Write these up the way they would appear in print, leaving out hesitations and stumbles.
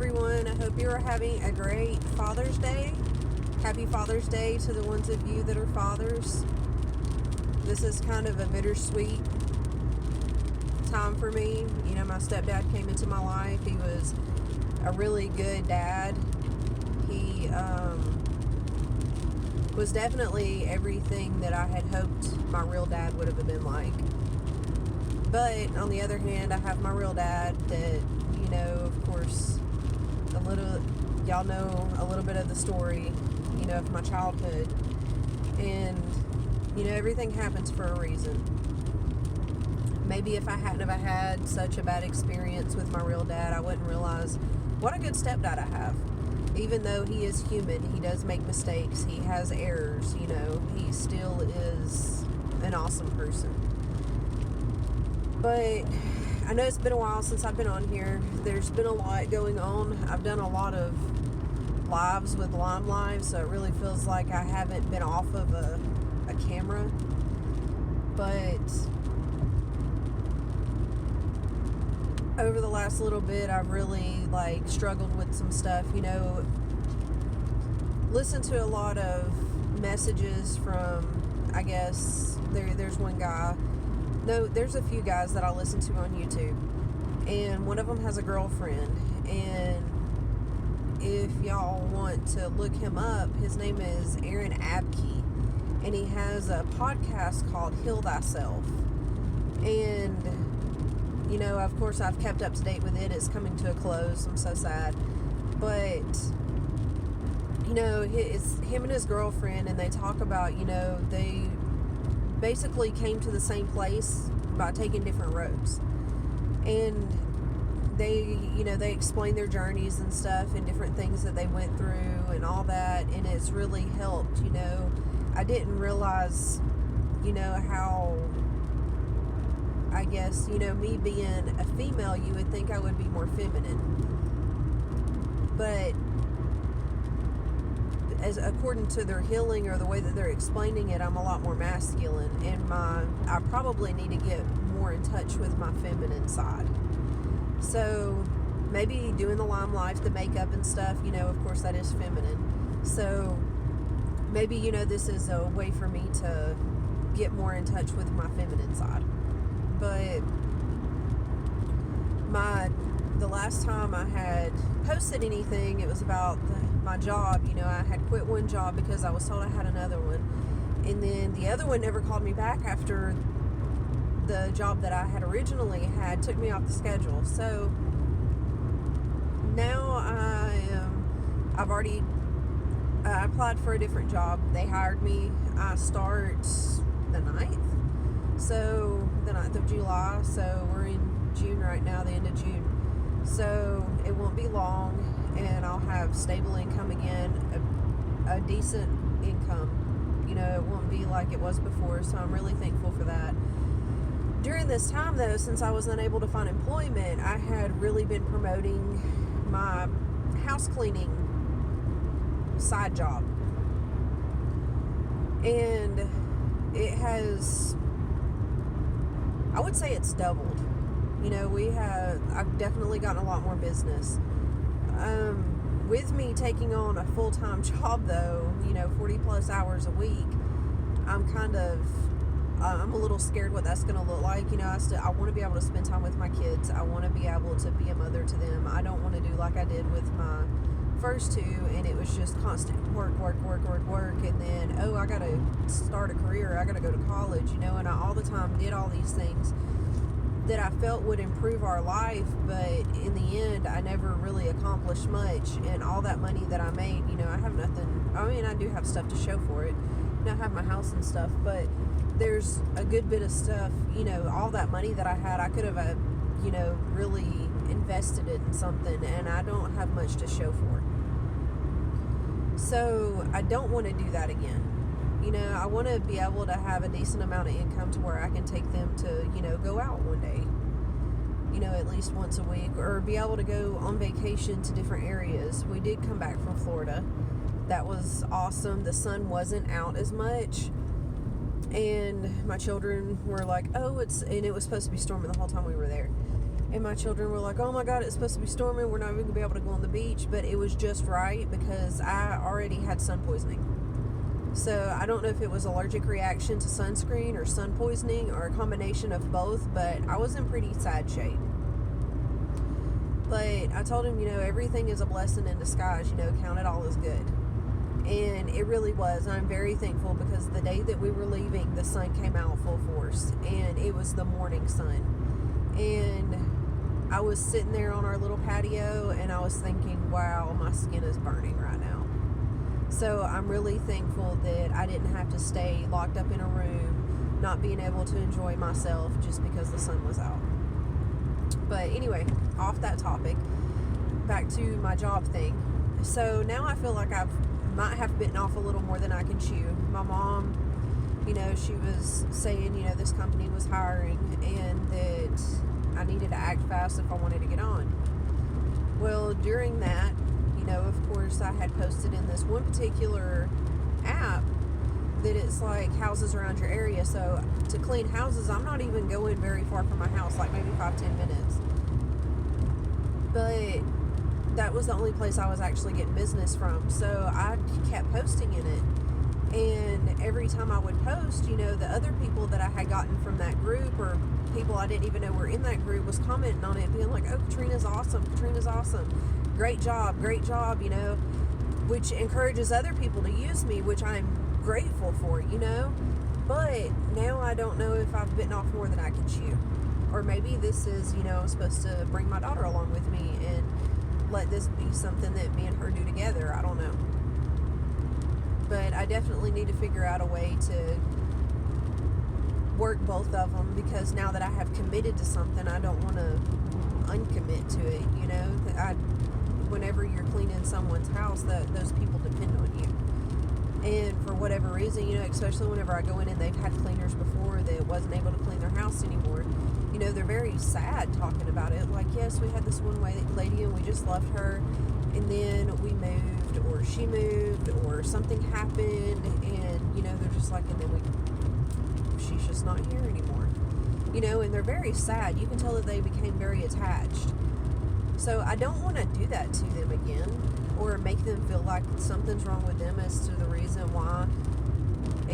everyone. I hope you're having a great Father's Day. Happy Father's Day to the ones of you that are fathers. This is kind of a bittersweet time for me. You know, my stepdad came into my life. He was a really good dad. He was definitely everything that I had hoped my real dad would have been like. But on the other hand, I have my real dad that, you know, of course, y'all know a little bit of the story, you know, of my childhood. And, you know, everything happens for a reason. Maybe if I hadn't have had such a bad experience with my real dad, I wouldn't realize what a good stepdad I have. Even though he is human, he does make mistakes, he has errors, you know, he still is an awesome person. But I know it's been a while since I've been on here. There's been a lot going on. I've done a lot of lives with Lime Live, so it really feels like I haven't been off of a camera. But over the last little bit, I've really struggled with some stuff, you know. Listened to a lot of messages from, I guess, there's one guy. No, there's a few guys that I listen to on YouTube, and one of them has a girlfriend, and if y'all want to look him up, his name is Aaron Abke, and he has a podcast called Heal Thyself. And, you know, of course I've kept up to date with it. It's coming to a close. I'm so sad. But, you know, it's him and his girlfriend, and they talk about, you know, they basically came to the same place by taking different roads. And they, you know, they explain their journeys and stuff and different things that they went through and all that, and it's really helped, you know. I didn't realize, you know, how, I guess, you know, me being a female, you would think I would be more feminine. But as according to their healing or the way that they're explaining it, I'm a lot more masculine, and I probably need to get more in touch with my feminine side. So maybe doing the Lime Life, the makeup and stuff, you know, of course that is feminine. So maybe, you know, this is a way for me to get more in touch with my feminine side. But the last time I had posted anything, it was about my job. You know, I had quit one job because I was told I had another one, and then the other one never called me back after the job that I had originally had took me off the schedule. So now I've already applied for a different job. They hired me. I start the 9th. So the 9th of July. So we're in June right now, the end of June. So it won't be long, and I'll have stable income again, a decent income. You know, it won't be like it was before, so I'm really thankful for that. During this time, though, since I was unable to find employment, I had really been promoting my house cleaning side job. And it has, I would say it's doubled. You know, I've definitely gotten a lot more business. With me taking on a full-time job, though, you know, 40 plus hours a week, I'm a little scared what that's going to look like. You know, I want to be able to spend time with my kids. I want to be able to be a mother to them. I don't want to do like I did with my first two, and it was just constant work, and then, oh, I got to start a career, I got to go to college, you know, and I all the time did all these things that I felt would improve our life, but in the end, I never really accomplished much, and all that money that I made, you know, I have nothing. I mean, I do have stuff to show for it. You know, I have my house and stuff, but there's a good bit of stuff, you know, all that money that I had, I could have, you know, really invested it in something, and I don't have much to show for it. So I don't want to do that again. You know, I want to be able to have a decent amount of income to where I can take them to, you know, go out one day, you know, at least once a week, or be able to go on vacation to different areas. We did come back from Florida. That was awesome. The sun wasn't out as much, and my children were like, oh, and it was supposed to be storming the whole time we were there. And my children were like, oh my God, it's supposed to be storming. We're not even going to be able to go on the beach. But it was just right because I already had sun poisoning. So I don't know if it was allergic reaction to sunscreen or sun poisoning or a combination of both, but I was in pretty sad shape. But I told him, everything is a blessing in disguise, count it all as good. And it really was. I'm very thankful because the day that we were leaving, the sun came out full force, and it was the morning sun. And I was sitting there on our little patio, and I was thinking, wow, my skin is burning right now. So I'm really thankful that I didn't have to stay locked up in a room, not being able to enjoy myself just because the sun was out. But anyway, off that topic, back to my job thing. So now I feel like I might have bitten off a little more than I can chew. My mom, she was saying, this company was hiring and that I needed to act fast if I wanted to get on. Well, during that, of course, I had posted in this one particular app that it's like houses around your area. So to clean houses, I'm not even going very far from my house, like maybe 5-10 minutes. But that was the only place I was actually getting business from. So I kept posting in it. And every time I would post, the other people that I had gotten from that group or people I didn't even know were in that group was commenting on it, being like, oh, Katrina's awesome. Great job, which encourages other people to use me, which I'm grateful for, But now I don't know if I've bitten off more than I can chew. Or maybe this is, I'm supposed to bring my daughter along with me and let this be something that me and her do together. I don't know. But I definitely need to figure out a way to work both of them, because now that I have committed to something, I don't want to uncommit to it, whenever you're cleaning someone's house, those people depend on you. And for whatever reason, especially whenever I go in and they've had cleaners before that wasn't able to clean their house anymore, they're very sad talking about it. Like, yes, we had this one lady and we just left her, and then we moved, or she moved, or something happened, and, they're just like, and then she's just not here anymore. And they're very sad. You can tell that they became very attached. So I don't want to do that to them again, or make them feel like something's wrong with them as to the reason why,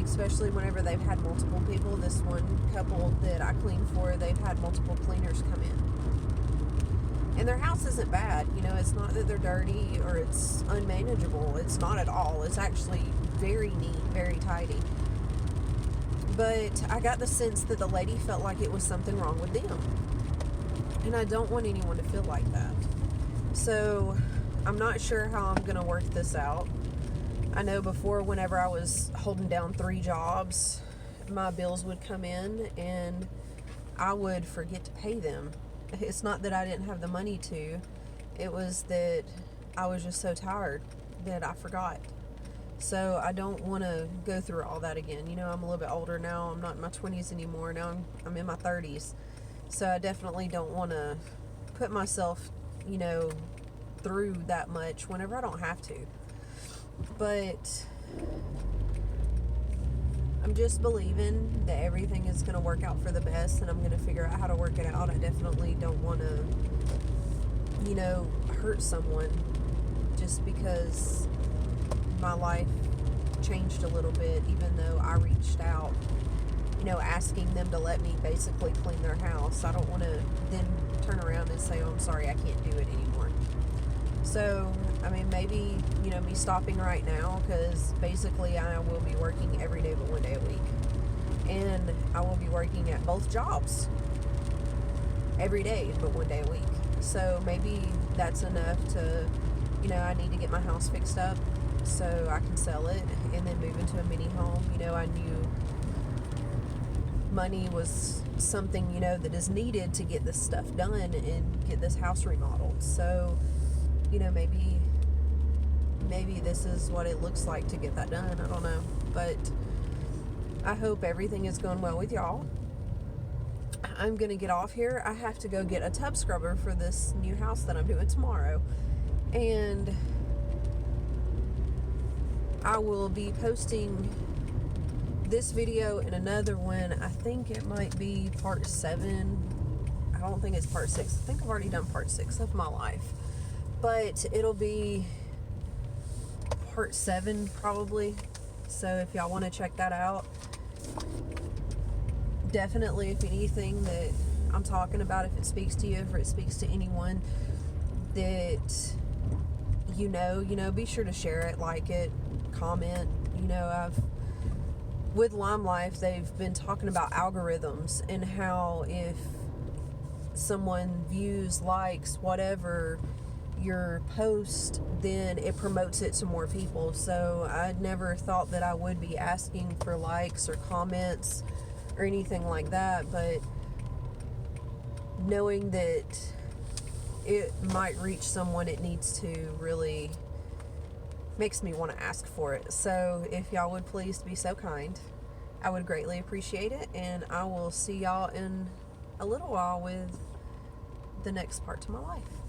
especially whenever they've had multiple people. This one couple that I clean for, they've had multiple cleaners come in. And their house isn't bad. It's not that they're dirty or it's unmanageable. It's not at all. It's actually very neat, very tidy. But I got the sense that the lady felt like it was something wrong with them. And I don't want anyone to feel like that. So I'm not sure how I'm going to work this out. I know before, whenever I was holding down 3 jobs, my bills would come in and I would forget to pay them. It's not that I didn't have the money to. It was that I was just so tired that I forgot. So I don't want to go through all that again. I'm a little bit older now. I'm not in my 20s anymore. Now I'm in my 30s. So I definitely don't want to put myself, through that much whenever I don't have to. But I'm just believing that everything is going to work out for the best, and I'm going to figure out how to work it out. I definitely don't want to, hurt someone just because my life changed a little bit, even though I reached out, asking them to let me basically clean their house. I don't want to then turn around and say, oh, I'm sorry, I can't do it anymore. So, maybe, me stopping right now, because basically I will be working every day but one day a week. And I will be working at both jobs every day but one day a week. So maybe that's enough to, I need to get my house fixed up so I can sell it and then move into a mini home. I knew money was something, that is needed to get this stuff done and get this house remodeled. So, maybe this is what it looks like to get that done. I don't know. But I hope everything is going well with y'all. I'm going to get off here. I have to go get a tub scrubber for this new house that I'm doing tomorrow. And I will be posting this video and another one. I think it might be part 7. don't think it's part 6. I think I've already done part 6 of my life. But it'll be part 7 probably. So if y'all want to check that out, definitely, if anything that I'm talking about, if it speaks to you, if it speaks to anyone that you know, be sure to share it, like it, comment. With Lime Life, they've been talking about algorithms and how if someone views, likes, whatever your post, then it promotes it to more people. So I never thought that I would be asking for likes or comments or anything like that, but knowing that it might reach someone it needs to really makes me want to ask for it. So if y'all would please be so kind, I would greatly appreciate it, and I will see y'all in a little while with the next part to my life.